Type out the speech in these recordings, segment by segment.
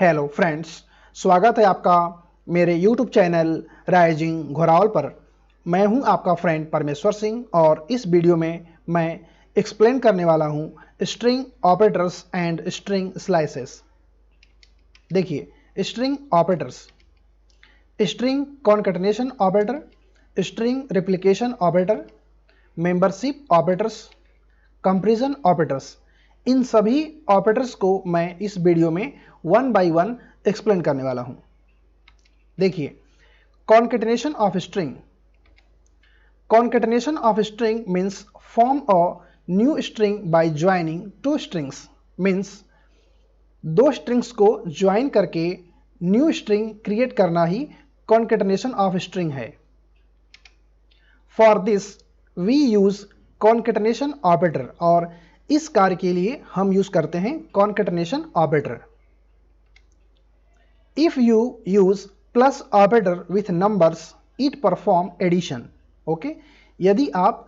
Hello friends, स्वागत है आपका मेरे YouTube चैनल राइजिंग घोरावल पर। मैं हूं आपका फ्रेंड परमेश्वर सिंह और इस वीडियो में मैं एक्सप्लेन करने वाला हूं string operators and string slices. देखिए, string operators, string concatenation operator, string replication operator, membership operators, comparison operators, इन सभी ऑपरेटर्स को मैं इस वीडियो में वन बाय वन एक्सप्लेन करने वाला हूं। देखिए, concatenation of string. Concatenation of string means form a new string by joining two strings. Means दो स्ट्रिंग्स को ज्वाइन करके न्यू स्ट्रिंग क्रिएट करना ही कॉन्कैटिनेशन ऑफ स्ट्रिंग है। For this we use concatenation operator, और इस कार्य के लिए हम यूज करते हैं concatenation operator. If you use plus operator with numbers it perform addition. Okay, यदि आप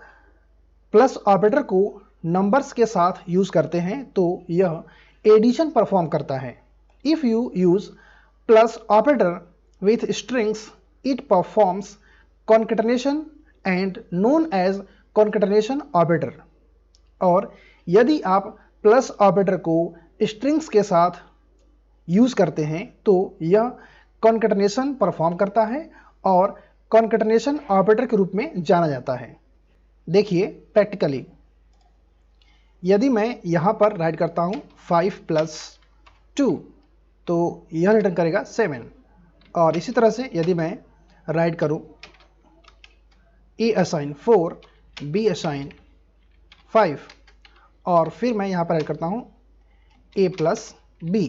प्लस ऑपरेटर को नंबर्स के साथ यूज करते हैं तो यह एडिशन परफॉर्म करता है। If you use plus operator with strings it performs concatenation and known as concatenation operator. और यदि आप प्लस ऑपरेटर को स्ट्रिंग्स के साथ यूज करते हैं तो यह कॉन्कैटिनेशन परफॉर्म करता है और कॉन्कैटिनेशन ऑपरेटर के रूप में जाना जाता है। देखिए प्रैक्टिकली, यदि मैं यहां पर राइट करता हूं 5 + 2 तो यह रिटर्न करेगा 7। और इसी तरह से यदि मैं राइट करूं A असाइन 4, B असाइन 5 और फिर मैं यहाँ पर ऐड करता हूँ A + B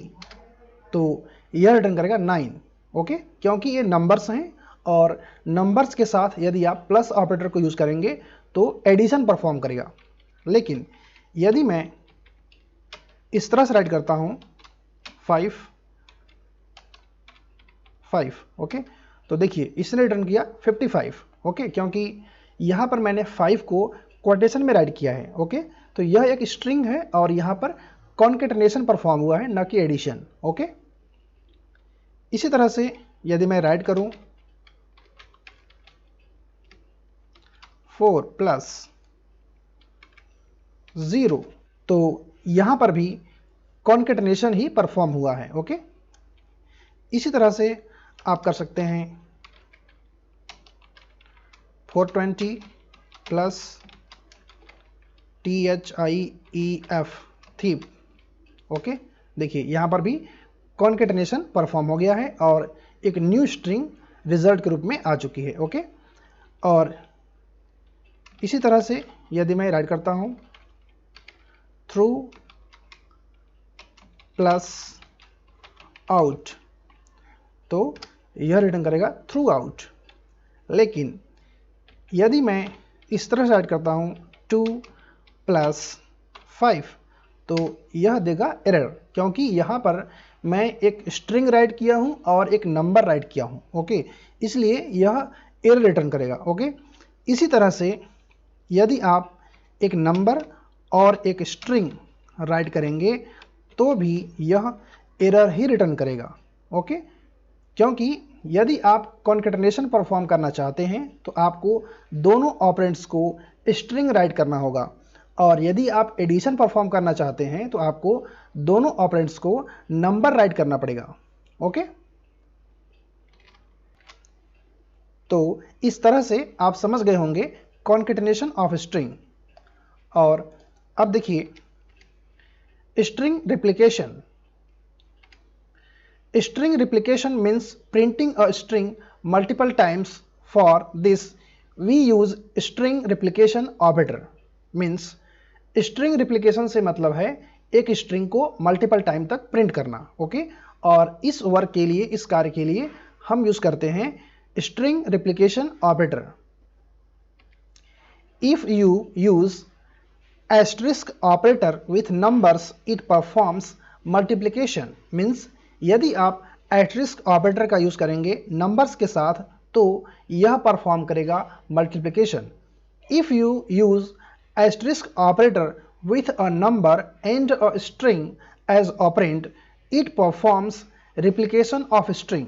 तो यह रिटर्न करेगा 9। ओके, क्योंकि ये नंबर्स हैं और नंबर्स के साथ यदि आप प्लस ऑपरेटर को यूज़ करेंगे तो एडिशन परफॉर्म करेगा। लेकिन यदि मैं इस तरह से राइट करता हूँ 5 5, ओके, तो देखिए इसने रिटर्न किया 55। ओके, क्योंकि यहाँ पर मैंने 5 को क्वोटेशन में राइट किया है। ओके, तो यह एक स्ट्रिंग है और यहाँ पर कॉन्कैटिनेशन परफॉर्म हुआ है, न कि एडिशन। ओके, इसी तरह से यदि मैं राइट करूं 4 + 0 तो यहाँ पर भी कॉन्कैटिनेशन ही परफॉर्म हुआ है। ओके, इसी तरह से आप कर सकते हैं 420 + THIEF थीप। ओके, देखिए यहाँ पर भी कॉन्कैटिनेशन परफॉर्म हो गया है और एक न्यू स्ट्रिंग रिजल्ट के रूप में आ चुकी है। ओके, और इसी तरह से यदि मैं राइट करता हूँ थ्रू + आउट तो यह रिटर्न करेगा थ्रू आउट। लेकिन यदि मैं इस तरह से राइट करता हूँ 2 + 5 तो यह देगा एरर, क्योंकि यहाँ पर मैं एक स्ट्रिंग राइट किया हूँ और एक नंबर राइट किया हूँ। ओके, इसलिए यह एरर रिटर्न करेगा। ओके, इसी तरह से यदि आप एक नंबर और एक स्ट्रिंग राइट करेंगे तो भी यह एरर ही रिटर्न करेगा। ओके, क्योंकि यदि आप कॉन्कैटिनेशन परफॉर्म करना चाहते हैं तो आपको दोनों ऑपरेंड्स को स्ट्रिंग राइट करना होगा, और यदि आप एडिशन परफॉर्म करना चाहते हैं तो आपको दोनों ऑपरेंड्स को नंबर राइट करना पड़ेगा। ओके, तो इस तरह से आप समझ गए होंगे कॉन्कैटिनेशन ऑफ स्ट्रिंग। और अब देखिए string replication. String replication means printing a string multiple times. For this we use string replication operator. Means string replication से मतलब है एक स्ट्रिंग को मल्टीपल टाइम तक प्रिंट करना। ओके, और इस वर्क के लिए, इस कार्य के लिए हम यूज करते हैं string replication operator. If you use asterisk operator with numbers it performs multiplication. Means यदि आप एस्टरिस्क ऑपरेटर का यूज करेंगे नंबर्स के साथ तो यह परफॉर्म करेगा multiplication. If you use asterisk operator with a number and a string as operand, it performs replication of string.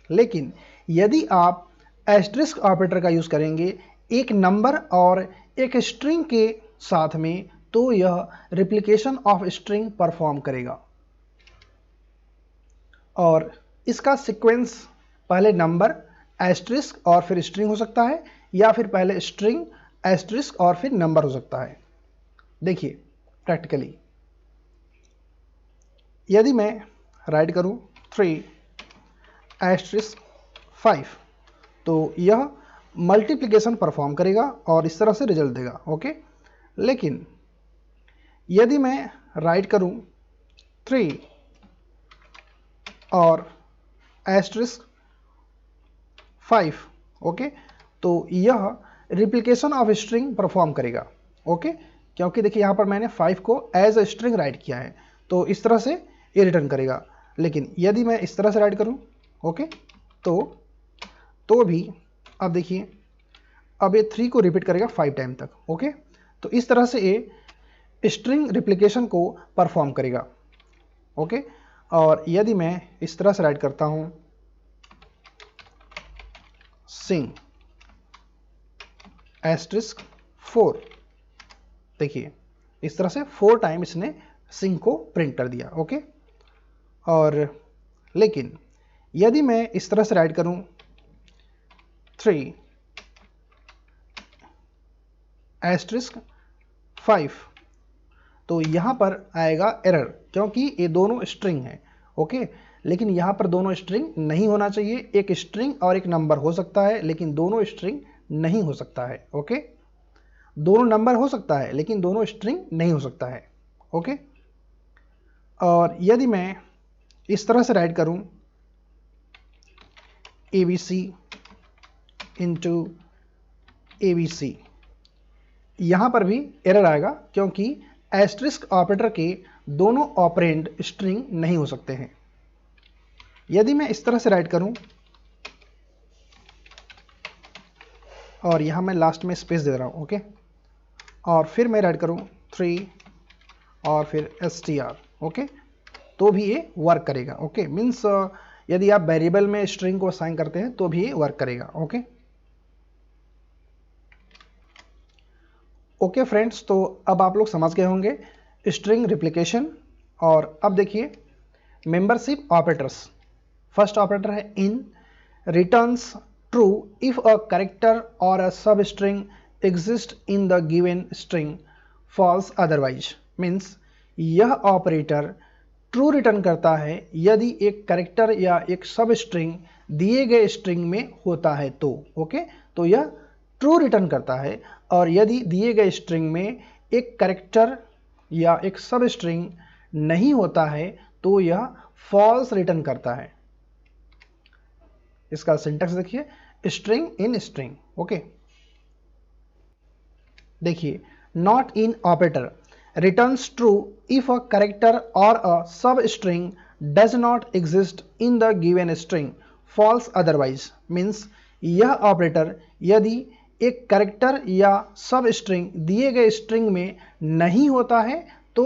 लेकिन यदि आप एस्टेरिस्क ऑपरेटर का यूज़ करेंगे एक नंबर और एक स्ट्रिंग के साथ में, तो यह रिप्लिकेशन ऑफ स्ट्रिंग परफॉर्म करेगा। और इसका सीक्वेंस पहले नंबर एस्टेरिस्क और फिर स्ट्रिंग हो सकता है, या फिर पहले स्ट्रिंग एस्टेरिस्क और फिर नंबर हो सकता है। देखिए प्रैक्टिकली, यदि मैं राइट करूं 3 एस्टेरिस्क 5, तो यह मल्टीप्लिकेशन परफॉर्म करेगा और इस तरह से रिजल्ट देगा। ओके, लेकिन यदि मैं राइट करूं 3 और एस्टेरिस्क 5, ओके, तो यह रिप्लिकेशन ऑफ स्ट्रिंग परफॉर्म करेगा। ओके, क्योंकि देखिए यहाँ पर मैंने 5 को एज अ स्ट्रिंग राइट किया है, तो इस तरह से ये रिटर्न करेगा। लेकिन यदि मैं इस तरह से राइट करूँ, ओके, तो भी अब देखिए, अब ये 3 को रिपीट करेगा 5 टाइम तक। ओके, तो इस तरह से ये स्ट्रिंग रिप्लिकेशन को परफॉर्म करेगा। ओके, और यदि मैं इस तरह से राइट करता हूँ सिंग एस्टेरिस्क 4, देखिए इस तरह से 4 टाइम इसने सिंग को प्रिंट कर दिया। ओके, और लेकिन यदि मैं इस तरह से राइट करूं 3 एस्टेरिस्क 5, तो यहां पर आएगा एरर, क्योंकि ये दोनों स्ट्रिंग हैं। ओके, लेकिन यहां पर दोनों स्ट्रिंग नहीं होना चाहिए। एक स्ट्रिंग और एक नंबर हो सकता है, लेकिन दोनों स्ट्रिंग नहीं हो सकता है। ओके, दोनों नंबर हो सकता है लेकिन दोनों स्ट्रिंग नहीं हो सकता है। ओके, और यदि मैं इस तरह से राइट करूं ABC इंटू ABC, यहां पर भी एरर आएगा, क्योंकि एस्टेरिस्क ऑपरेटर के दोनों ऑपरेंड स्ट्रिंग नहीं हो सकते हैं। यदि मैं इस तरह से राइट करूं और यहां मैं लास्ट में स्पेस दे रहा हूं, ओके, और फिर मैं राइट करूं 3 और फिर STR, ओके, तो भी ये वर्क करेगा। ओके, मीन्स यदि आप वेरिएबल में स्ट्रिंग को असाइन करते हैं तो भी ये वर्क करेगा। ओके, ओके फ्रेंड्स, तो अब आप लोग समझ गए होंगे स्ट्रिंग रिप्लिकेशन। और अब देखिए मेंबरशिप ऑपरेटर्स। फर्स्ट ऑपरेटर है in, returns true if a character और a sub string exist in the given string, false otherwise. Means यह ऑपरेटर ट्रू रिटर्न करता है यदि एक कैरेक्टर या एक सब स्ट्रिंग दिए गए स्ट्रिंग में होता है तो। ओके, तो यह ट्रू रिटर्न करता है, और यदि दिए गए स्ट्रिंग में एक कैरेक्टर या एक सब स्ट्रिंग नहीं होता है तो यह फॉल्स रिटर्न करता है। इसका सिंटैक्स देखिए, स्ट्रिंग इन स्ट्रिंग। ओके, देखिए not in operator returns true if a character और a sub string does not exist in the given string, false otherwise. Means यह ऑपरेटर यदि एक कैरेक्टर या सब स्ट्रिंग दिए गए स्ट्रिंग में नहीं होता है तो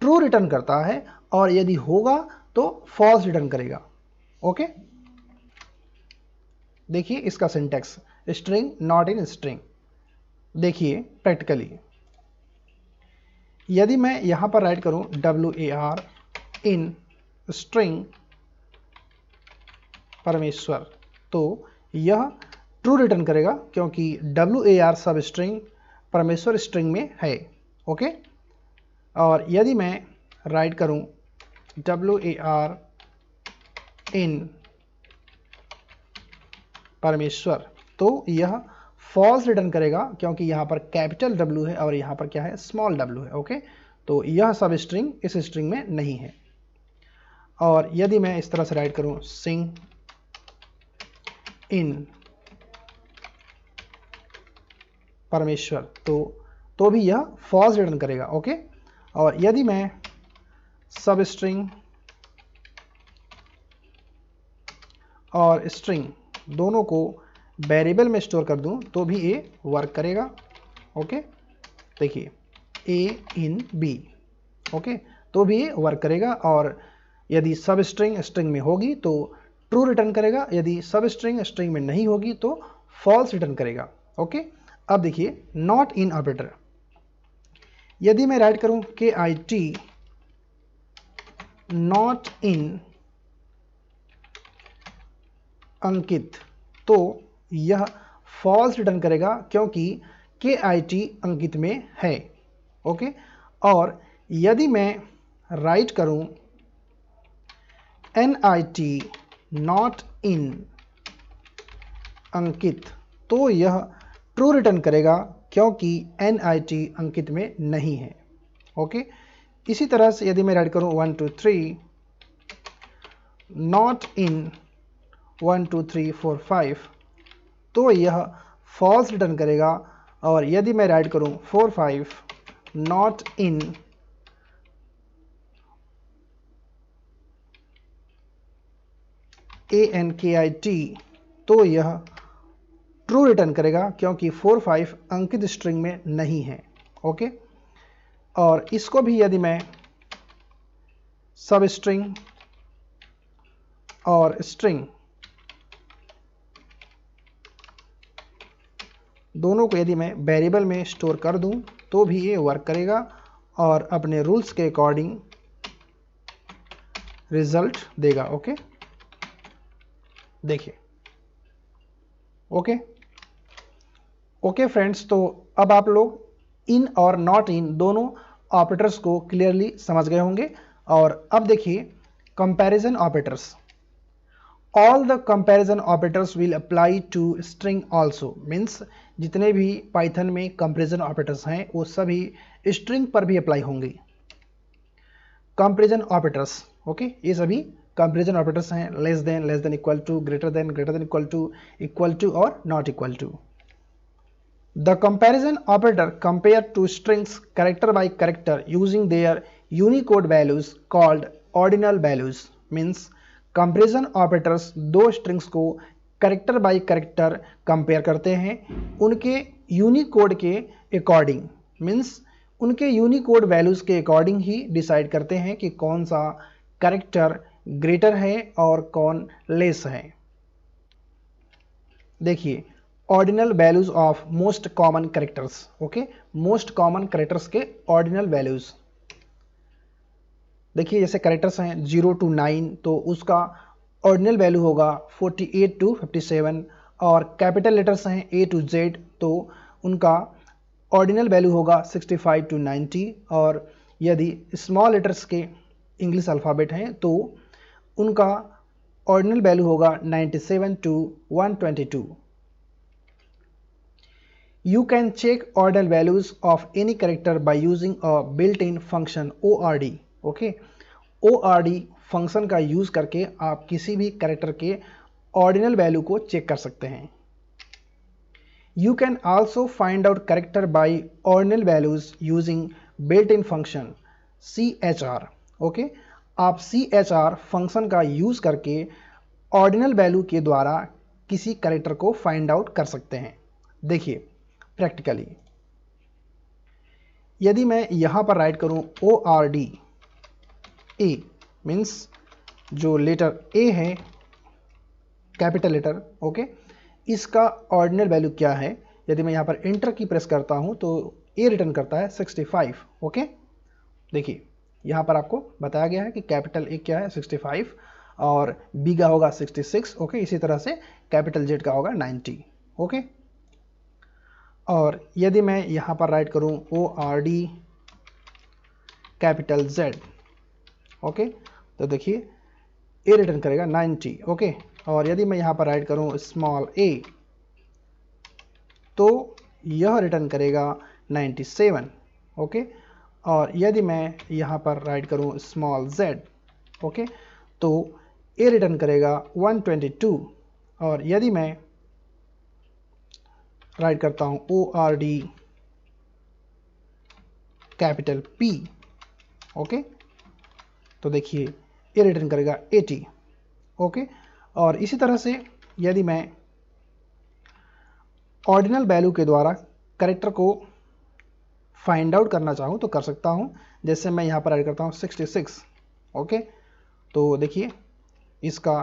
ट्रू रिटर्न करता है, और यदि होगा तो फॉल्स रिटर्न करेगा। ओके, देखिए इसका syntax, string not in string. देखिए प्रैक्टिकली, यदि मैं यहां पर राइट करूं WAR इन स्ट्रिंग परमेश्वर, तो यह ट्रू रिटर्न करेगा, क्योंकि WAR सब स्ट्रिंग परमेश्वर स्ट्रिंग में है। ओके, और यदि मैं राइट करूं WAR इन परमेश्वर, तो यह फॉल्स रिटर्न करेगा, क्योंकि यहाँ पर कैपिटल W है और यहाँ पर क्या है, स्मॉल w है। ओके, तो यह सब स्ट्रिंग इस स्ट्रिंग में नहीं है। और यदि मैं इस तरह से राइट करूं सिंग इन परमेश्वर, तो भी यह फॉल्स रिटर्न करेगा। ओके, और यदि मैं सब स्ट्रिंग और स्ट्रिंग दोनों को वेरिएबल में स्टोर कर दूं तो भी ये वर्क करेगा। ओके, देखिए A इन B, ओके, तो भी ये वर्क करेगा। और यदि सब स्ट्रिंग स्ट्रिंग में होगी तो ट्रू रिटर्न करेगा, यदि सब स्ट्रिंग स्ट्रिंग में नहीं होगी तो फॉल्स रिटर्न करेगा। ओके, अब देखिए नॉट इन ऑपरेटर। यदि मैं राइट करूं KIT नॉट इन अंकित, तो यह फॉल्स रिटर्न करेगा क्योंकि KIT अंकित में है। ओके, और यदि मैं राइट करूं NIT नॉट इन अंकित, तो यह ट्रू रिटर्न करेगा क्योंकि NIT अंकित में नहीं है। ओके, इसी तरह से यदि मैं राइट करूं 1 2 3 नॉट इन 1 2 3 4 5, तो यह फॉल्स रिटर्न करेगा। और यदि मैं राइट करूं 4 5 नॉट इन ANKIT, तो यह ट्रू रिटर्न करेगा क्योंकि 4 5 अंकित स्ट्रिंग में नहीं है। ओके, और इसको भी यदि मैं सब स्ट्रिंग और स्ट्रिंग दोनों को यदि मैं वेरिएबल में स्टोर कर दूं तो भी ये वर्क करेगा और अपने रूल्स के अकॉर्डिंग रिजल्ट देगा। ओके, देखिए। ओके फ्रेंड्स, तो अब आप लोग इन और नॉट इन दोनों ऑपरेटर्स को क्लियरली समझ गए होंगे। और अब देखिए comparison operators. All the comparison operators will apply to string also, means जितने भी पाइथन में कंपैरिजन ऑपरेटर्स हैं वो सभी स्ट्रिंग पर भी अप्लाई होंगे। कंपैरिजन ऑपरेटर्स, ओके, ये सभी कंपैरिजन ऑपरेटर्स हैं। Less than equal to, greater than equal to और not equal to. The comparison operator compare two strings character by character using their Unicode values called ordinal values, means comparison operators दो strings को character by character compare करते हैं उनके Unicode के according, means उनके Unicode values के according ही decide करते हैं कि कौन सा character greater है और कौन less है। देखिए ordinal values of most common characters. Okay, most common characters के ऑर्डिनल वैल्यूज देखिए, जैसे कैरेक्टर्स हैं 0 to 9, तो उसका ऑर्डिनल वैल्यू होगा 48 to 57। और कैपिटल लेटर्स हैं A to Z, तो उनका ऑर्डिनल वैल्यू होगा 65 to 90। और यदि स्मॉल लेटर्स के इंग्लिश अल्फ़ाबेट हैं तो उनका ऑर्डिनल वैल्यू होगा 97 to 122। You can check ordinal values of any character by using a built-in function ORD। Okay, ORD function का यूज करके आप किसी भी कैरेक्टर के ऑर्डिनल वैल्यू को चेक कर सकते हैं। You can also find out character by ordinal values using built-in function CHR। Okay, आप CHR फंक्शन का यूज करके ऑर्डिनल वैल्यू के द्वारा किसी कैरेक्टर को फाइंड आउट कर सकते हैं। देखिए प्रैक्टिकली, यदि मैं यहां पर राइट करूं ORD A, मीन्स जो लेटर A है कैपिटल लेटर, ओके, इसका ऑर्डिनल वैल्यू क्या है। यदि मैं यहां पर एंटर की प्रेस करता हूं तो A रिटर्न करता है 65। ओके, देखिए यहां पर आपको बताया गया है कि कैपिटल A क्या है 65 और B का होगा 66। ओके, इसी तरह से कैपिटल Z का होगा 90। ओके, और यदि मैं यहाँ पर राइट करूँ ORD कैपिटल Z, ओके, तो देखिए A रिटर्न करेगा 90। ओके, और यदि मैं यहाँ पर राइट करूँ स्मॉल a, तो यह रिटर्न करेगा 97। ओके, और यदि मैं यहाँ पर राइट करूँ स्मॉल z, ओके, तो A रिटर्न करेगा 122। और यदि मैं राइट करता हूँ ORD कैपिटल P, ओके, तो देखिए A रिटर्न करेगा 80। ओके, और इसी तरह से यदि मैं ऑर्डिनल वैल्यू के द्वारा कैरेक्टर को फाइंड आउट करना चाहूँ तो कर सकता हूँ। जैसे मैं यहाँ पर ऐड करता हूँ 66। ओके, तो देखिए इसका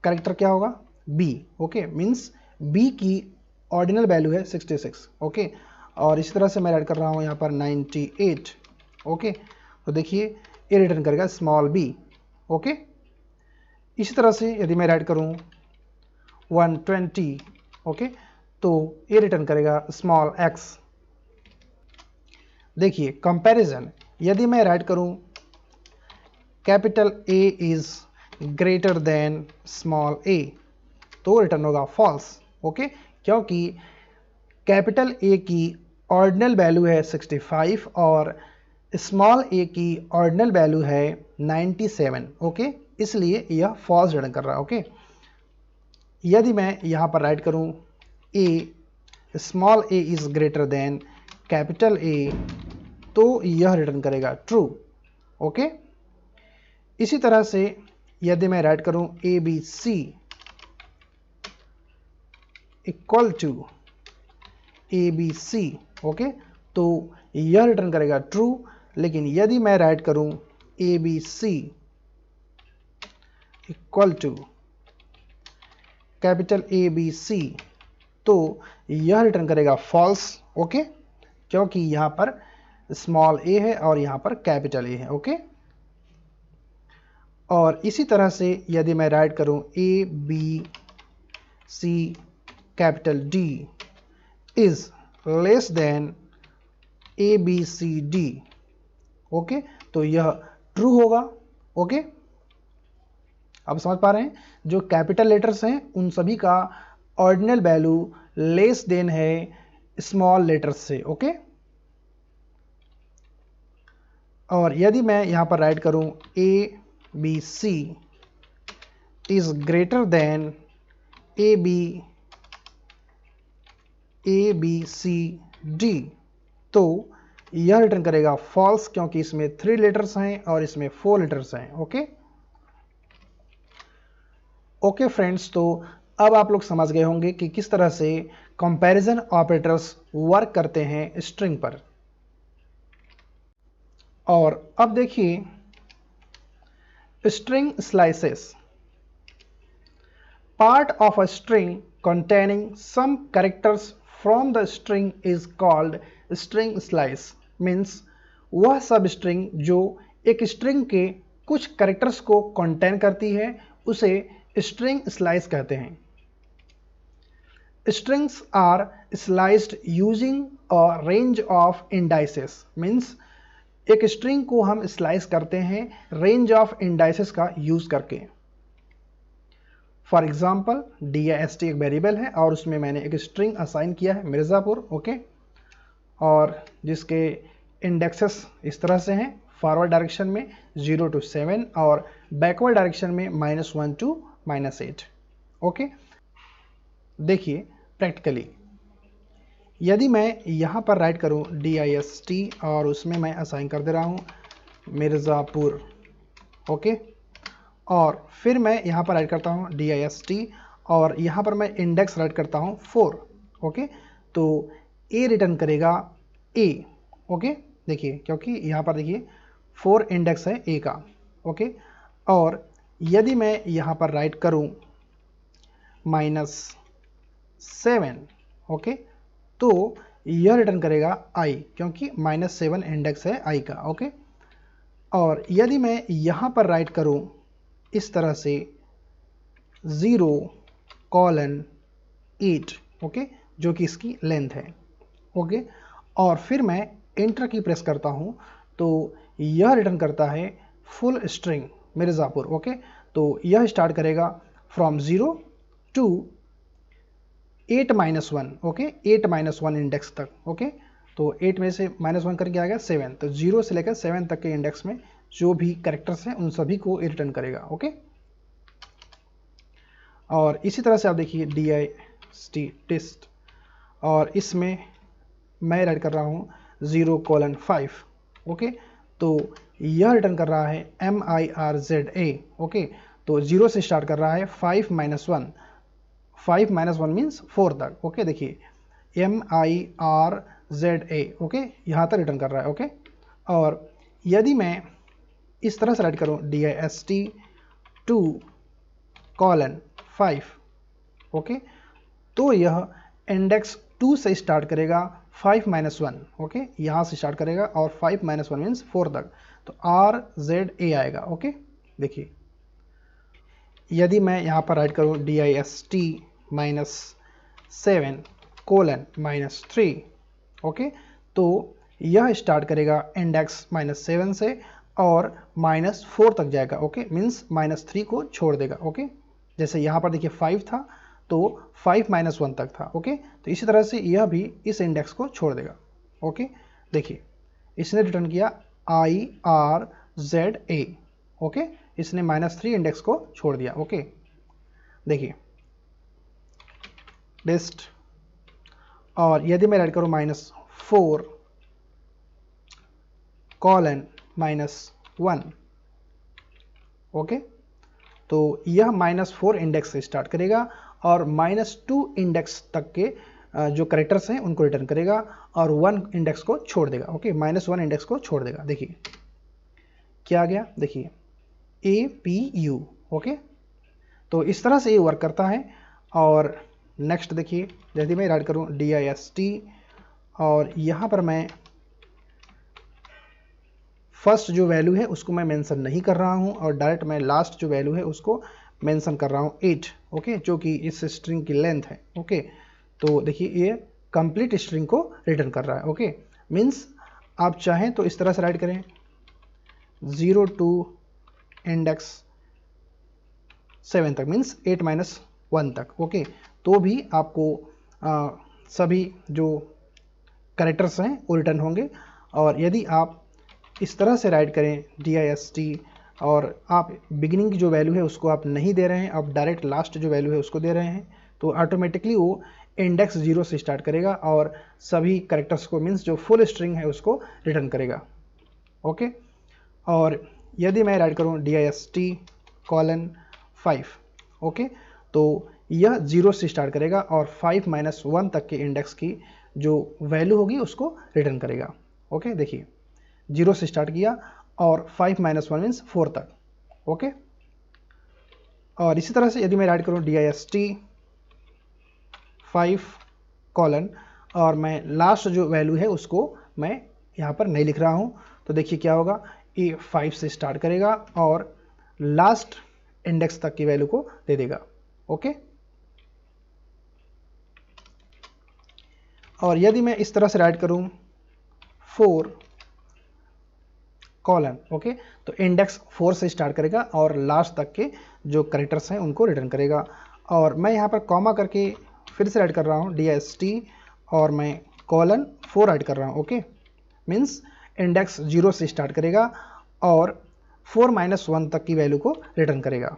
करेक्टर क्या होगा, बी। ओके, मीन्स बी की ऑर्डिनल वैल्यू है 66। ओके, और इसी तरह से मैं ऐड कर रहा हूँ यहाँ पर 98। ओके, तो देखिए ये रिटर्न करेगा स्मॉल बी। ओके, इसी तरह से यदि मैं ऐड करूँ 120, ओके, तो ये रिटर्न करेगा स्मॉल एक्स। देखिए कंपैरिजन, यदि मैं ऐड करूं capital A is greater than small A, तो रिटर्न होगा फॉल्स। ओके, क्योंकि कैपिटल ए की ऑर्डिनल वैल्यू है 65 और स्मॉल ए की ऑर्डिनल वैल्यू है 97। ओके, इसलिए यह फॉल्स रिटर्न कर रहा है। ओके, यदि मैं यहाँ पर राइट करूँ A small A is greater than capital A, तो यह रिटर्न करेगा ट्रू। ओके, इसी तरह से यदि मैं राइट करूं A B C equal to A B C, okay, तो यह रिटर्न करेगा ट्रू। लेकिन यदि मैं राइट करूं A B C equal to capital A B C, तो यह रिटर्न करेगा फॉल्स। ओके, क्योंकि यहाँ पर स्मॉल ए है और यहाँ पर कैपिटल ए है। ओके, और इसी तरह से यदि मैं राइट करूँ A B C capital D is less than A B C D, okay, तो यह ट्रू होगा। ओके, अब समझ पा रहे हैं, जो कैपिटल लेटर्स हैं उन सभी का ऑर्डिनल वैल्यू लेस देन है स्मॉल लेटर्स से। ओके, और यदि मैं यहाँ पर राइट करूँ A B C is greater than A B C D, तो यह रिटर्न करेगा फॉल्स, क्योंकि इसमें 3 लेटर्स हैं और इसमें 4 लेटर्स हैं। ओके, ओके फ्रेंड्स, तो अब आप लोग समझ गए होंगे कि किस तरह से कंपैरिजन ऑपरेटर्स वर्क करते हैं स्ट्रिंग पर। और अब देखिए string slices. Part of a string containing some characters from the string is called string slice। Means वह सब स्ट्रिंग जो एक स्ट्रिंग के कुछ कैरेक्टर्स को कंटेन करती है उसे स्ट्रिंग स्लाइस कहते हैं। Strings are sliced using a range of indices. Means एक स्ट्रिंग को हम स्लाइस करते हैं रेंज ऑफ इंडाइसेस का यूज करके। फॉर एग्जाम्पल DIST एक वेरिएबल है और उसमें मैंने एक स्ट्रिंग असाइन किया है मिर्ज़ापुर। ओके, और जिसके इंडेक्सेस इस तरह से हैं, फॉरवर्ड डायरेक्शन में 0 to 7 और बैकवर्ड डायरेक्शन में -1 to -8। ओके, देखिए प्रैक्टिकली यदि मैं यहाँ पर राइट करूँ DIST और उसमें मैं असाइन कर दे रहा हूँ मिर्ज़ापुर। ओके, और फिर मैं यहाँ पर राइट करता हूँ DIST और यहाँ पर मैं इंडेक्स राइट करता हूँ 4। ओके, तो A रिटर्न करेगा A। ओके, देखिए क्योंकि यहाँ पर देखिए 4 इंडेक्स है A का। ओके, और यदि मैं यहाँ पर राइट करूँ -7, ओके, तो यह रिटर्न करेगा I, क्योंकि -7 इंडेक्स है I का। ओके, और यदि मैं यहाँ पर राइट करूँ इस तरह से 0:8, ओके, जो कि इसकी लेंथ है। ओके, और फिर मैं एंटर की प्रेस करता हूँ तो यह रिटर्न करता है फुल स्ट्रिंग मिर्ज़ापुर। ओके, तो यह स्टार्ट करेगा फ्रॉम 0 to 8-1। ओके, 8-1 इंडेक्स तक। ओके, तो 8 में से -1 करके आ गया 7, तो 0 से लेकर 7 तक के इंडेक्स में जो भी कैरेक्टर्स हैं उन सभी को रिटर्न करेगा। ओके, और इसी तरह से आप देखिए DIST टेस्ट, और इसमें मैं ऐड कर रहा हूँ 0:5। ओके, तो यह रिटर्न कर रहा है MIRZA। ओके, तो 0 से स्टार्ट कर रहा है 5-1, 5-1 मीन्स 4 तक। ओके, देखिए MIRZA। ओके, यहाँ तक रिटर्न कर रहा है। ओके, और यदि मैं इस तरह से राइट करूँ DIST 2:5, ओके। तो यह इंडेक्स 2 से स्टार्ट करेगा 5 - 1, ओके, यहाँ से स्टार्ट करेगा और 5 - 1 मीन्स 4 तक, तो RZA आएगा, ओके। देखिए यदि मैं यहाँ पर राइट करूँ DIST -7:-3, ओके, तो यह स्टार्ट करेगा इंडेक्स -7 से और -4 तक जाएगा, ओके, मीन्स -3 को छोड़ देगा, ओके। जैसे यहाँ पर देखिए 5 था तो 5 - 1 तक था, ओके। तो इसी तरह से यह भी इस इंडेक्स को छोड़ देगा, ओके। देखिए इसने रिटर्न किया IRZA, ओके, इसने -3 इंडेक्स को छोड़ दिया, ओके। देखिए लिस्ट, और यदि मैं राइट करूँ -4:-1, ओके, तो यह -4 इंडेक्स से स्टार्ट करेगा और -2 इंडेक्स तक के जो करेक्टर्स हैं उनको रिटर्न करेगा और 1 इंडेक्स को छोड़ देगा, ओके, -1 इंडेक्स को छोड़ देगा। देखिए क्या आ गया, देखिए APU, ओके। तो इस तरह से ये वर्क करता है। और नेक्स्ट देखिए यदि मैं राइट करूँ DIST और यहाँ पर मैं फर्स्ट जो वैल्यू है उसको मैं मेंशन नहीं कर रहा हूँ और डायरेक्ट मैं लास्ट जो वैल्यू है उसको मेंशन कर रहा हूँ 8, ओके, जो कि इस स्ट्रिंग की लेंथ है, ओके। तो देखिए ये कंप्लीट स्ट्रिंग को रिटर्न कर रहा है, ओके। मीन्स आप चाहें तो इस तरह से राइट करें 0 to इंडेक्स 7 तक, मीन्स 8 - 1 तक, ओके। तो भी आपको सभी जो कैरेक्टर्स हैं वो रिटर्न होंगे। और यदि आप इस तरह से राइट करें DIST और आप बिगिनिंग की जो वैल्यू है उसको आप नहीं दे रहे हैं, आप डायरेक्ट लास्ट जो वैल्यू है उसको दे रहे हैं, तो ऑटोमेटिकली वो इंडेक्स 0 से स्टार्ट करेगा और सभी कैरेक्टर्स को, मीन्स जो फुल स्ट्रिंग है उसको रिटर्न करेगा, ओके। और यदि मैं राइट करूँ DIST:5, ओके, तो यह 0 से स्टार्ट करेगा और 5 - 1 तक के इंडेक्स की जो वैल्यू होगी उसको रिटर्न करेगा, ओके। देखिए 0 से स्टार्ट किया और 5 - 1 मीन्स 4 तक, ओके। और इसी तरह से यदि मैं राइट करूँ DIST:5 और मैं लास्ट जो वैल्यू है उसको मैं यहाँ पर नहीं लिख रहा हूँ, तो देखिए क्या होगा, ये 5 से स्टार्ट करेगा और लास्ट इंडेक्स तक की वैल्यू को दे देगा, ओके। और यदि मैं इस तरह से राइट करूँ 4:, ओके, तो इंडेक्स 4 से स्टार्ट करेगा और लास्ट तक के जो कैरेक्टर्स हैं उनको रिटर्न करेगा। और मैं यहाँ पर कॉमा करके फिर से राइट कर रहा हूँ DIST और मैं :4 राइट कर रहा हूँ, ओके। मीन्स इंडेक्स 0 से स्टार्ट करेगा और 4 - 1 तक की वैल्यू को रिटर्न करेगा,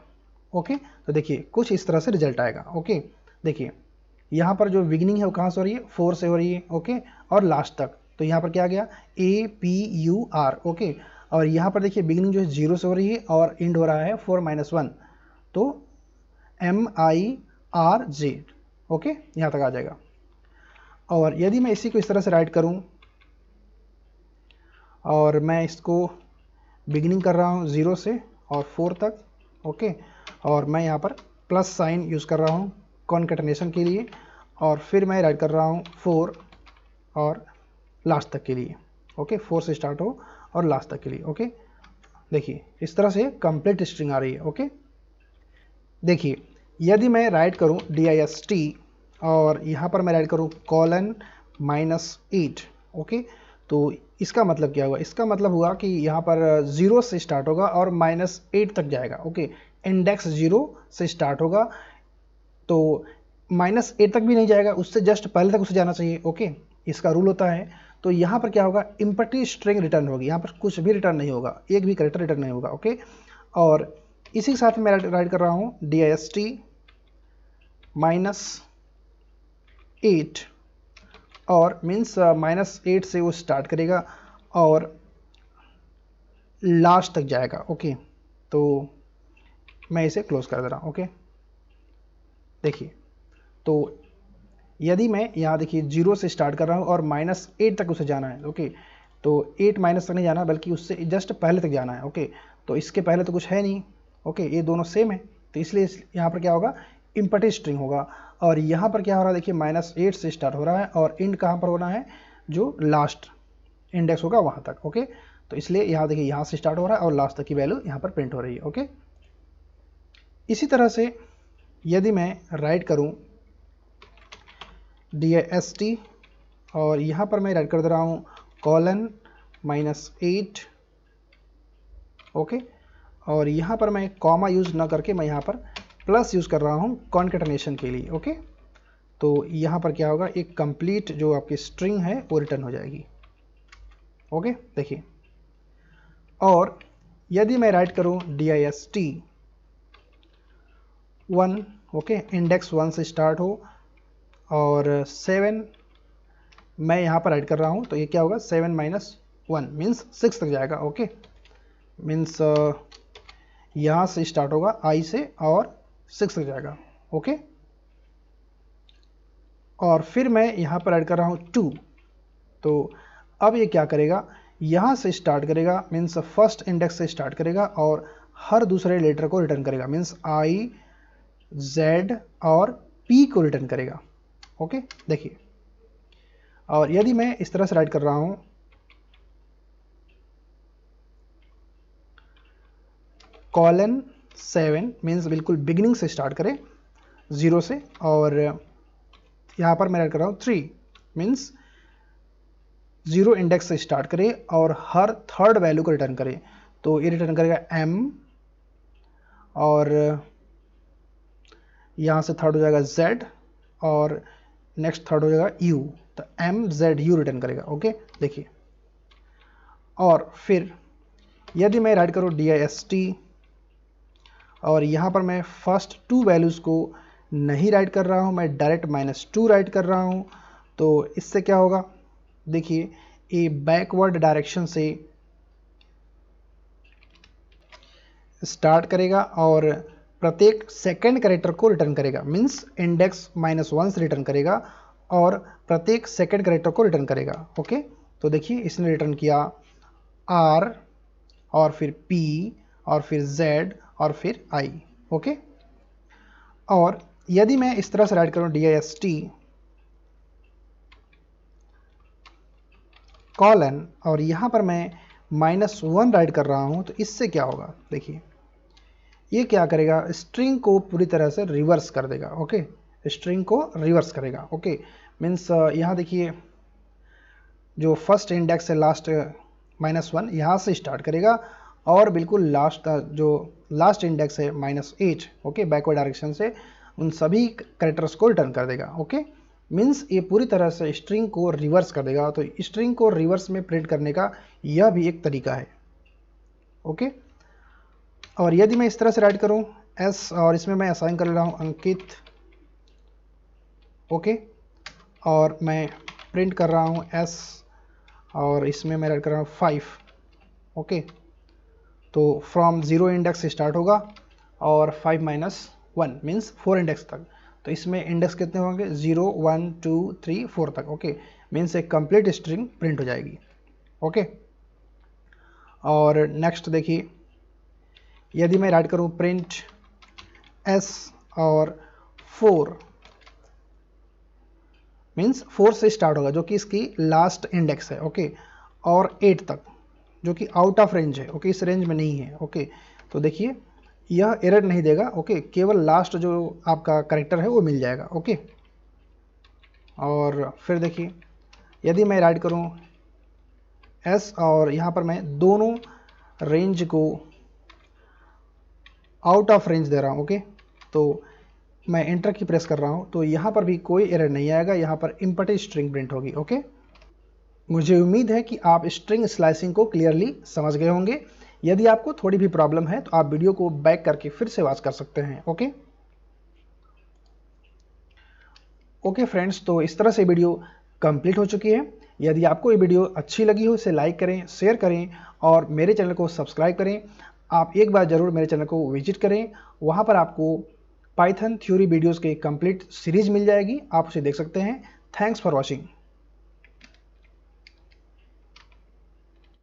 ओके। तो देखिए कुछ इस तरह से रिजल्ट आएगा, ओके। देखिए यहाँ पर जो बिगिनिंग है वो कहाँ से हो रही है, 4 से हो रही है, ओके, और लास्ट तक, तो यहाँ पर क्या आ गया APUR, ओके। और यहाँ पर देखिए बिगिनिंग जो है 0 से हो रही है और एंड हो रहा है 4 - 1, तो MIRJ, ओके, यहाँ तक आ जाएगा। और यदि मैं इसी को इस तरह से राइट करूँ और मैं इसको बिगिनिंग कर रहा हूँ 0 से और 4 तक, ओके, और मैं यहाँ पर प्लस साइन यूज़ कर रहा हूँ कॉन्कैटिनेशन के लिए, और फिर मैं राइट कर रहा हूँ 4 और लास्ट तक के लिए, ओके, 4 से स्टार्ट हो और लास्ट तक के लिए, ओके। देखिए इस तरह से कंप्लीट स्ट्रिंग आ रही है, ओके। देखिए यदि मैं राइट करूँ DIST और यहाँ पर मैं राइट करूँ :-8, ओके, तो इसका मतलब क्या हुआ, इसका मतलब हुआ कि यहाँ पर 0 से स्टार्ट होगा और -8 तक जाएगा, ओके। इंडेक्स 0 से स्टार्ट होगा तो -8 तक भी नहीं जाएगा, उससे जस्ट पहले तक उसे जाना चाहिए, ओके, इसका रूल होता है। तो यहाँ पर क्या होगा, एम्प्टी स्ट्रिंग रिटर्न होगी, यहाँ पर कुछ भी रिटर्न नहीं होगा, एक भी कैरेक्टर रिटर्न नहीं होगा, ओके। और इसी के साथ मैं राइट कर रहा हूँ DIST -8 और मीन्स -8 से वो स्टार्ट करेगा और लास्ट तक जाएगा, ओके। तो मैं इसे क्लोज कर दे रहा हूँ, ओके। देखिए तो यदि मैं यहाँ देखिए 0 से स्टार्ट कर रहा हूँ और -8 तक उसे जाना है, ओके, तो 8 माइनस तक नहीं जाना बल्कि उससे जस्ट पहले तक जाना है, ओके। तो इसके पहले तो कुछ है नहीं, ओके, ये दोनों सेम है, तो इसलिए यहाँ पर क्या होगा, इम्पटी स्ट्रिंग होगा। और यहाँ पर क्या हो रहा है, देखिए -8 से स्टार्ट हो रहा है और इंड कहाँ पर होना है, जो लास्ट इंडेक्स होगा वहाँ तक। ओके, तो इसलिए यहाँ देखिए यहाँ से स्टार्ट हो रहा है और लास्ट तक की वैल्यू यहाँ पर प्रिंट हो रही है। ओके, इसी तरह से यदि मैं राइट करूँ dist और यहाँ पर मैं राइट कर दे रहा हूँ :-8, ओके, और यहाँ पर मैं कॉमा यूज़ ना करके मैं यहाँ पर प्लस यूज़ कर रहा हूँ कॉन्केटनेशन के लिए। ओके, तो यहाँ पर क्या होगा, एक कंप्लीट जो आपकी स्ट्रिंग है वो रिटर्न हो जाएगी। ओके, देखिए, और यदि मैं राइट करूँ dist 1, ओके, इंडेक्स 1 से स्टार्ट हो और 7 मैं यहाँ पर राइट कर रहा हूँ, तो ये क्या होगा, 7 - 1 मीन्स 6 तक जाएगा। ओके, मीन्स यहाँ से स्टार्ट होगा I से और 6 तक जाएगा। ओके, और फिर मैं यहाँ पर ऐड कर रहा हूँ 2, तो अब ये क्या करेगा, यहाँ से स्टार्ट करेगा, मीन्स फर्स्ट इंडेक्स से स्टार्ट करेगा और हर दूसरे लेटर को रिटर्न करेगा, मीन्स I, Z और P को रिटर्न करेगा। ओके, देखिए, और यदि मैं इस तरह से राइट कर रहा हूँ :7 मीन्स बिल्कुल बिगिनिंग से स्टार्ट करें 0 से, और यहाँ पर मैं राइट कर रहा हूँ 3 मीन्स 0 इंडेक्स से स्टार्ट करें और हर थर्ड वैल्यू को रिटर्न करें, तो ये रिटर्न करेगा M और यहाँ से थर्ड हो जाएगा Z और नेक्स्ट थर्ड हो जाएगा U, तो MZU रिटर्न करेगा। ओके, देखिए, और फिर यदि मैं राइट करूँ dist और यहाँ पर मैं फर्स्ट 2 वैल्यूज़ को नहीं राइट कर रहा हूँ, मैं डायरेक्ट -2 राइट कर रहा हूँ, तो इससे क्या होगा, देखिए, ये बैकवर्ड डायरेक्शन से स्टार्ट करेगा और प्रत्येक सेकंड कैरेक्टर को रिटर्न करेगा, मीन्स इंडेक्स -1 से रिटर्न करेगा और प्रत्येक सेकंड कैरेक्टर को रिटर्न करेगा। ओके, तो देखिए, इसने रिटर्न किया R और फिर P और फिर Z और फिर I। ओके, और यदि मैं इस तरह से राइट करूँ dist कॉलन और यहाँ पर मैं -1 राइट कर रहा हूँ, तो इससे क्या होगा, देखिए, ये क्या करेगा, स्ट्रिंग को पूरी तरह से रिवर्स कर देगा। ओके, स्ट्रिंग को रिवर्स करेगा। ओके, मीन्स यहाँ देखिए, जो फर्स्ट इंडेक्स है लास्ट -1 यहाँ से स्टार्ट करेगा और बिल्कुल लास्ट जो लास्ट इंडेक्स है -8, ओके, बैकवर्ड डायरेक्शन से उन सभी कैरेक्टर्स को रिटर्न कर देगा। ओके, मीन्स ये पूरी तरह से स्ट्रिंग को रिवर्स कर देगा, तो स्ट्रिंग को रिवर्स में प्रिंट करने का यह भी एक तरीका है। ओके, और यदि मैं इस तरह से राइट करूं S और इसमें मैं असाइन कर ले रहा हूं अंकित, ओके, और मैं प्रिंट कर रहा हूं S और इसमें मैं राइट कर रहा हूं 5, ओके, तो फ्रॉम 0 इंडेक्स से स्टार्ट होगा और 5 - 1 मीन्स 4 इंडेक्स तक, तो इसमें इंडेक्स कितने होंगे, 0 1 2 3 4 तक। ओके, मीन्स एक कंप्लीट स्ट्रिंग प्रिंट हो जाएगी। ओके, और नेक्स्ट देखिए, यदि मैं राइट करूं प्रिंट S और 4 मीन्स 4 से स्टार्ट होगा जो कि इसकी लास्ट इंडेक्स है। ओके, और 8 तक जो कि आउट ऑफ रेंज है। ओके, इस रेंज में नहीं है। ओके, तो देखिए, यह एरर नहीं देगा। ओके, केवल लास्ट जो आपका कैरेक्टर है वो मिल जाएगा। ओके, और फिर देखिए, यदि मैं राइट करूं S और यहाँ पर मैं दोनों रेंज को आउट ऑफ रेंज दे रहा हूँ। ओके, तो मैं एंटर की प्रेस कर रहा हूँ, तो यहाँ पर भी कोई एरर नहीं आएगा, यहाँ पर इम्पटी स्ट्रिंग प्रिंट होगी। ओके, मुझे उम्मीद है कि आप स्ट्रिंग स्लाइसिंग को क्लियरली समझ गए होंगे। यदि आपको थोड़ी भी प्रॉब्लम है तो आप वीडियो को बैक करके फिर से वॉच कर सकते हैं। ओके ओके फ्रेंड्स, तो इस तरह से वीडियो कंप्लीट हो चुकी है। यदि आपको ये वीडियो अच्छी लगी हो इसे लाइक करें, शेयर करें और मेरे चैनल को सब्सक्राइब करें। आप एक बार ज़रूर मेरे चैनल को विजिट करें, वहाँ पर आपको पाइथन थ्योरी वीडियोज़ के कंप्लीट सीरीज मिल जाएगी, आप उसे देख सकते हैं। Thanks for watching.